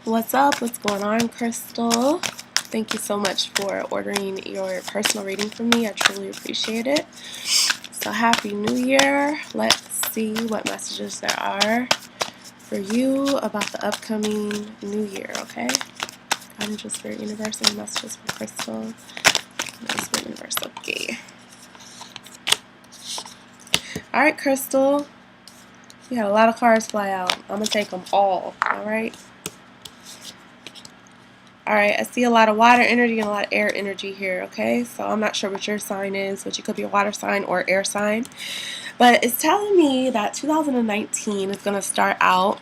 What's up? What's going on, Crystal? Thank you so much for ordering your personal reading from me. I truly appreciate it. So, Happy New Year. Let's see what messages there are for you about the upcoming new year, okay? I'm just for universe and messages for Crystal. That's for universe, okay. Alright, Crystal. You had a lot of cards fly out. I'm going to take them all, alright? Alright, I see a lot of water energy and a lot of air energy here, okay? So I'm not sure what your sign is, but you could be a water sign or air sign. But it's telling me that 2019 is going to start out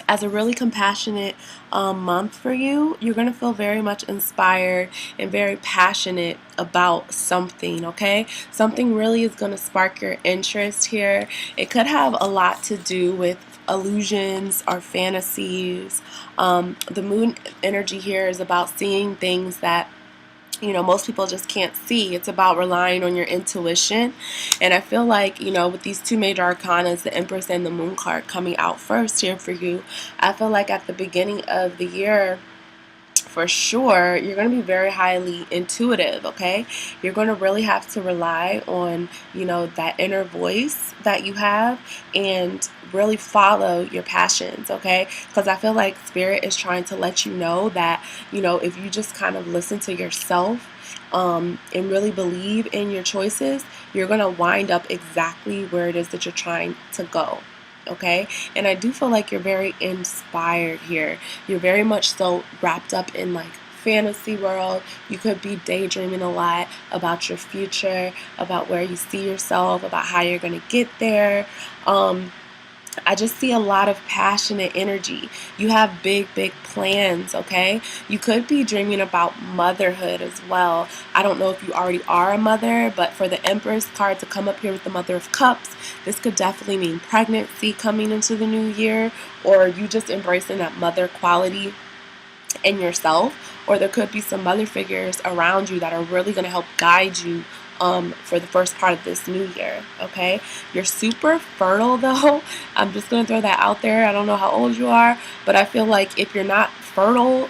as a really compassionate month for you. You're going to feel very much inspired and very passionate about something, okay? Something really is going to spark your interest here. It could have a lot to do with illusions or fantasies. The moon energy here is about seeing things that most people just can't see. It's about relying on your intuition. And I feel like, with these two major arcanas, the Empress and the Moon card coming out first here for you, I feel like at the beginning of the year, for sure, you're going to be very highly intuitive, okay? You're going to really have to rely on, that inner voice that you have and really follow your passions, okay? Because I feel like Spirit is trying to let you know that, if you just kind of listen to yourself and really believe in your choices, you're going to wind up exactly where it is that you're trying to go. Okay, and I do feel like you're very inspired here. You're very much so wrapped up in like fantasy world. You could be daydreaming a lot about your future, about where you see yourself, about how you're going to get there. I just see a lot of passionate energy. You have big plans, okay? You could be dreaming about motherhood as well. I don't know if you already are a mother, but for the Empress card to come up here with the Mother of Cups, this could definitely mean pregnancy coming into the new year, or you just embracing that mother quality in yourself, or there could be some mother figures around you that are really going to help guide you for the first part of this new year, okay? You're super fertile though. I'm just going to throw that out there. I don't know how old you are, but I feel like if you're not fertile,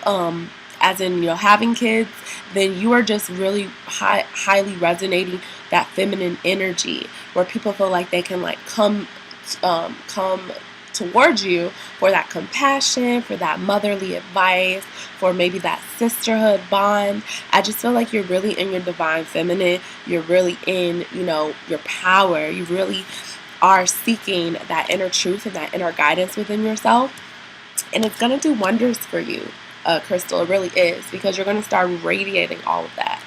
as in, having kids, then you are just really highly resonating that feminine energy where people feel like they can like come towards you for that compassion, for that motherly advice, for maybe that sisterhood bond. I just feel like you're really in your divine feminine. You're really in, your power. You really are seeking that inner truth and that inner guidance within yourself. And it's going to do wonders for you, Crystal. It really is, because you're going to start radiating all of that.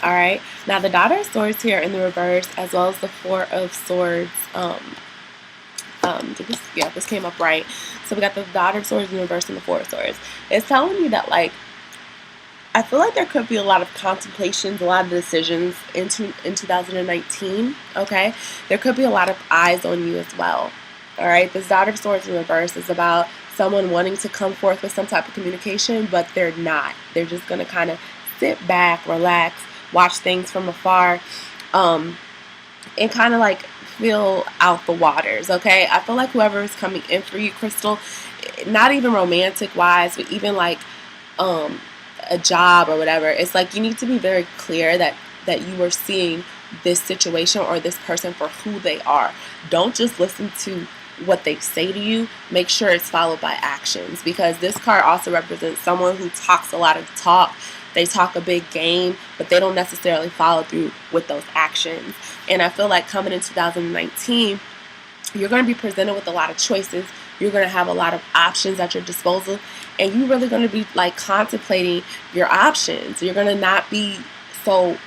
All right. Now, the Daughter of Swords here in the reverse, as well as the Four of Swords, this came up right. So we got the Daughter of Swords in the reverse and the Four of Swords. It's telling me that, like, I feel like there could be a lot of contemplations, a lot of decisions in 2019, okay? There could be a lot of eyes on you as well, all right? This Daughter of Swords in the reverse is about someone wanting to come forth with some type of communication, but they're not. They're just going to kind of sit back, relax, watch things from afar, and kind of like feel out the waters, okay? I feel like whoever is coming in for you, Crystal, not even romantic wise, but even like a job or whatever, it's like you need to be very clear that you are seeing this situation or this person for who they are. Don't just listen to what they say to you. Make sure it's followed by actions, because this card also represents someone who talks a lot of talk. They talk a big game, but they don't necessarily follow through with those actions. And I feel like coming in 2019, you're going to be presented with a lot of choices. You're going to have a lot of options at your disposal, and you're really going to be like contemplating your options. You're going to not be so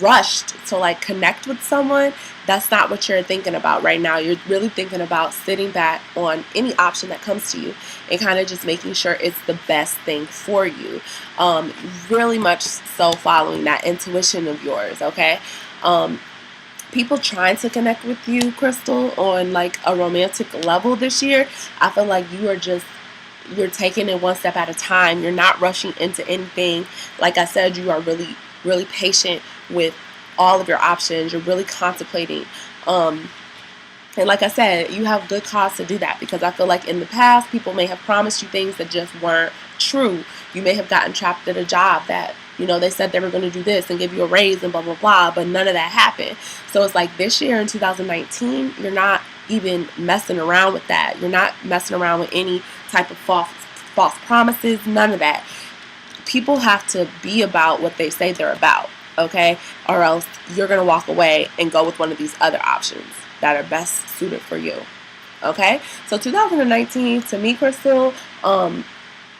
rushed to like connect with someone. That's not what you're thinking about right now. You're really thinking about sitting back on any option that comes to you and kind of just making sure it's the best thing for you. Really much so following that intuition of yours, okay? People trying to connect with you, Crystal, on like a romantic level this year, I feel like you're taking it one step at a time. You're not rushing into anything. Like I said, you are really patient with all of your options. You're really contemplating And like I said, you have good cause to do that, because I feel like in the past, people may have promised you things that just weren't true. You may have gotten trapped at a job that, they said they were going to do this and give you a raise and blah, blah, blah, but none of that happened. So it's like this year in 2019, you're not even messing around with that. You're not messing around with any type of false promises, none of that. People have to be about what they say they're about, okay? Or else you're going to walk away and go with one of these other options that are best suited for you, okay? So 2019, to me, Crystal,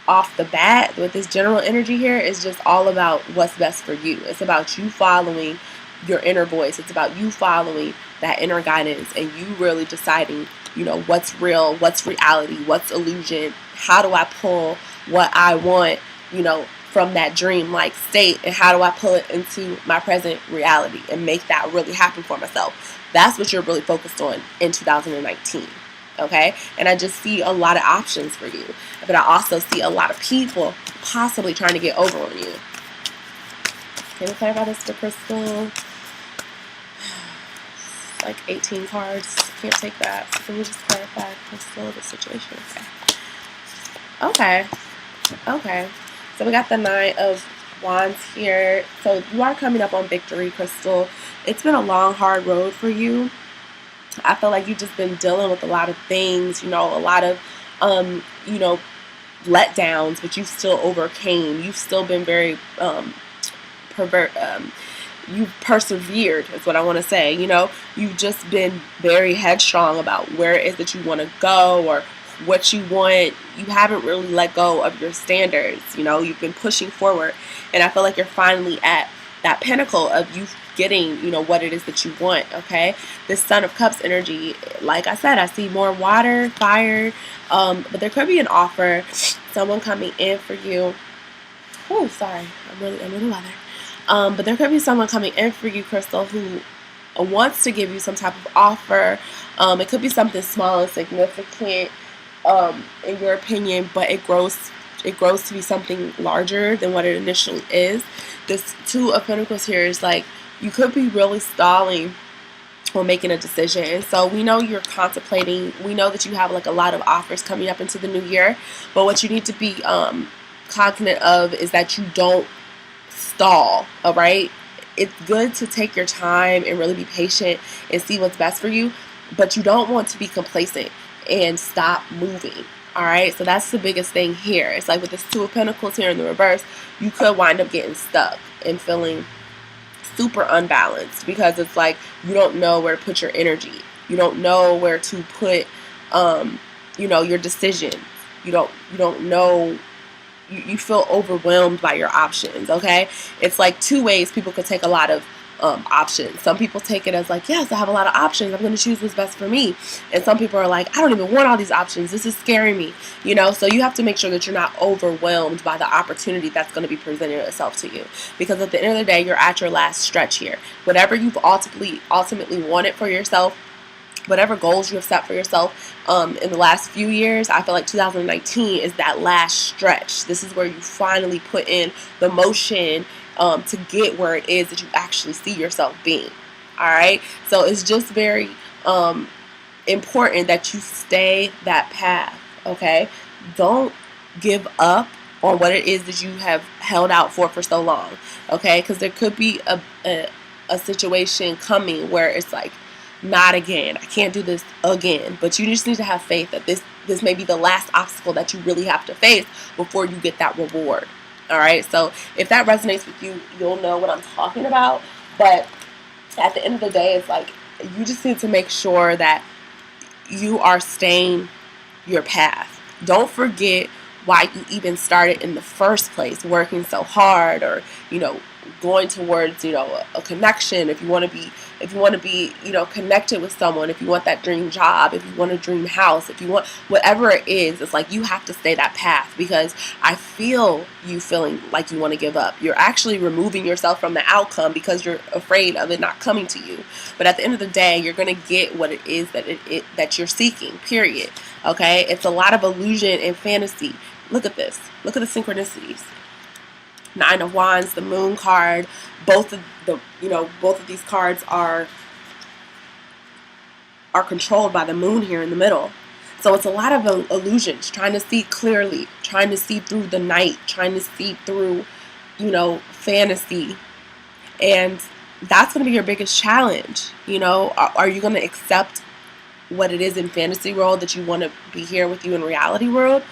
off the bat, with this general energy here, is just all about what's best for you. It's about you following your inner voice. It's about you following that inner guidance, and you really deciding, what's real, what's reality, what's illusion. How do I pull what I want, from that dream-like state, and how do I pull it into my present reality and make that really happen for myself? That's what you're really focused on in 2019. Okay? And I just see a lot of options for you. But I also see a lot of people possibly trying to get over on you. Can we clarify this for Crystal? Like 18 cards. Can't take that. So can we just clarify Crystal the situation? Okay. Okay. So we got the 9 of Wands here. So you are coming up on victory, Crystal. It's been a long, hard road for you. I feel like you've just been dealing with a lot of things, a lot of, letdowns, but you still overcame. You've still been very, you've persevered, is what I want to say. You've just been very headstrong about where it is that you want to go or what you want. You haven't really let go of your standards. You've been pushing forward, and I feel like you're finally at that pinnacle of you getting, what it is that you want, okay? This Son of Cups energy, like I said, I see more water, fire, but there could be an offer, someone coming in for you. Oh, sorry, I'm really weather. But there could be someone coming in for you, Crystal, who wants to give you some type of offer. It could be something small and significant, in your opinion, but it grows to be something larger than what it initially is. This 2 of Pentacles here is like, you could be really stalling on making a decision. And so we know you're contemplating. We know that you have like a lot of offers coming up into the new year. But what you need to be cognizant of is that you don't stall, all right? It's good to take your time and really be patient and see what's best for you. But you don't want to be complacent and stop moving. All right, so that's the biggest thing here. It's like with this 2 of Pentacles here in the reverse, you could wind up getting stuck and feeling super unbalanced, because it's like you don't know where to put your energy. You don't know where to put, your decisions. You don't know. You feel overwhelmed by your options. Okay, it's like 2 ways people could take a lot of options. Some people take it as like, yes, I have a lot of options, I'm going to choose what's best for me. And some people are like, I don't even want all these options, this is scaring me. So you have to make sure that you're not overwhelmed by the opportunity that's going to be presented itself to you, because at the end of the day, you're at your last stretch here. Whatever you've ultimately wanted for yourself, whatever goals you have set for yourself in the last few years, I feel like 2019 is that last stretch. This is where you finally put in the motion to get where it is that you actually see yourself being. All right, so it's just very important that you stay that path. Okay, don't give up on what it is that you have held out for so long. Okay, because there could be a situation coming where it's like, not again, I can't do this again. But you just need to have faith that this may be the last obstacle that you really have to face before you get that reward. All right, so if that resonates with you, you'll know what I'm talking about. But at the end of the day, it's like you just need to make sure that you are staying your path. Don't forget why you even started in the first place, working so hard, or going towards a connection. If you want to be connected with someone, if you want that dream job, if you want a dream house, if you want whatever it is, it's like you have to stay that path, because I feel you feeling like you want to give up. You're actually removing yourself from the outcome because you're afraid of it not coming to you. But at the end of the day, you're going to get what it is that you're seeking, period. Okay, it's a lot of illusion and fantasy. Look at this. Look at the synchronicities. 9 of Wands, the Moon card. Both of these cards are are controlled by the moon here in the middle. So it's a lot of illusions, trying to see clearly, trying to see through the night, trying to see through, fantasy. And that's going to be your biggest challenge. Are you going to accept what it is in fantasy world that you want to be here with you in reality world?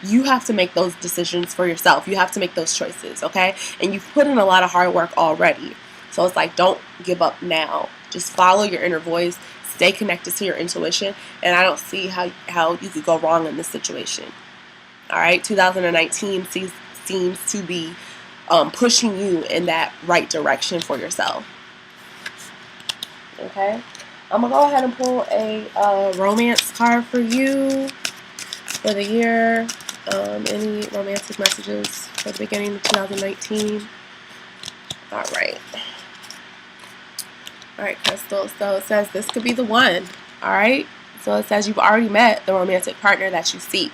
You have to make those decisions for yourself. You have to make those choices, okay? And you've put in a lot of hard work already. So it's like, don't give up now. Just follow your inner voice. Stay connected to your intuition. And I don't see how you could go wrong in this situation. All right? 2019 seems to be pushing you in that right direction for yourself. Okay? I'm going to go ahead and pull a romance card for you for the year. Any romantic messages for the beginning of 2019? All right. All right, Crystal. So it says this could be the one. All right. So it says you've already met the romantic partner that you seek.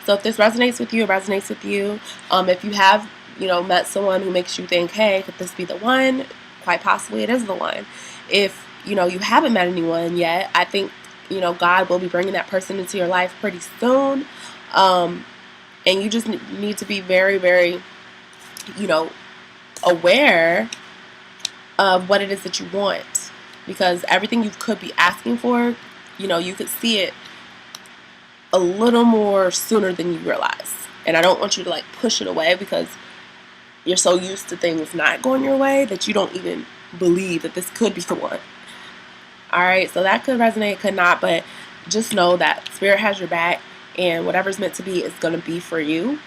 So if this resonates with you, it resonates with you. If you have, met someone who makes you think, hey, could this be the one? Quite possibly it is the one. If, you haven't met anyone yet, I think, God will be bringing that person into your life pretty soon. And you just need to be very, very, aware of what it is that you want. Because everything you could be asking for, you could see it a little more sooner than you realize. And I don't want you to push it away because you're so used to things not going your way that you don't even believe that this could be the one. All right, so that could resonate, could not, but just know that Spirit has your back. And whatever's meant to be is going to be for you.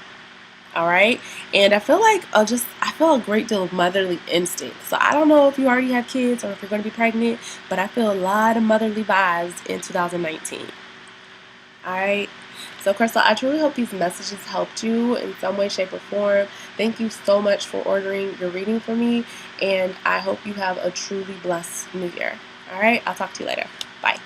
All right. And I feel I feel a great deal of motherly instinct. So I don't know if you already have kids or if you're going to be pregnant, but I feel a lot of motherly vibes in 2019. All right. So Crystal, I truly hope these messages helped you in some way, shape, or form. Thank you so much for ordering your reading for me. And I hope you have a truly blessed new year. All right. I'll talk to you later. Bye.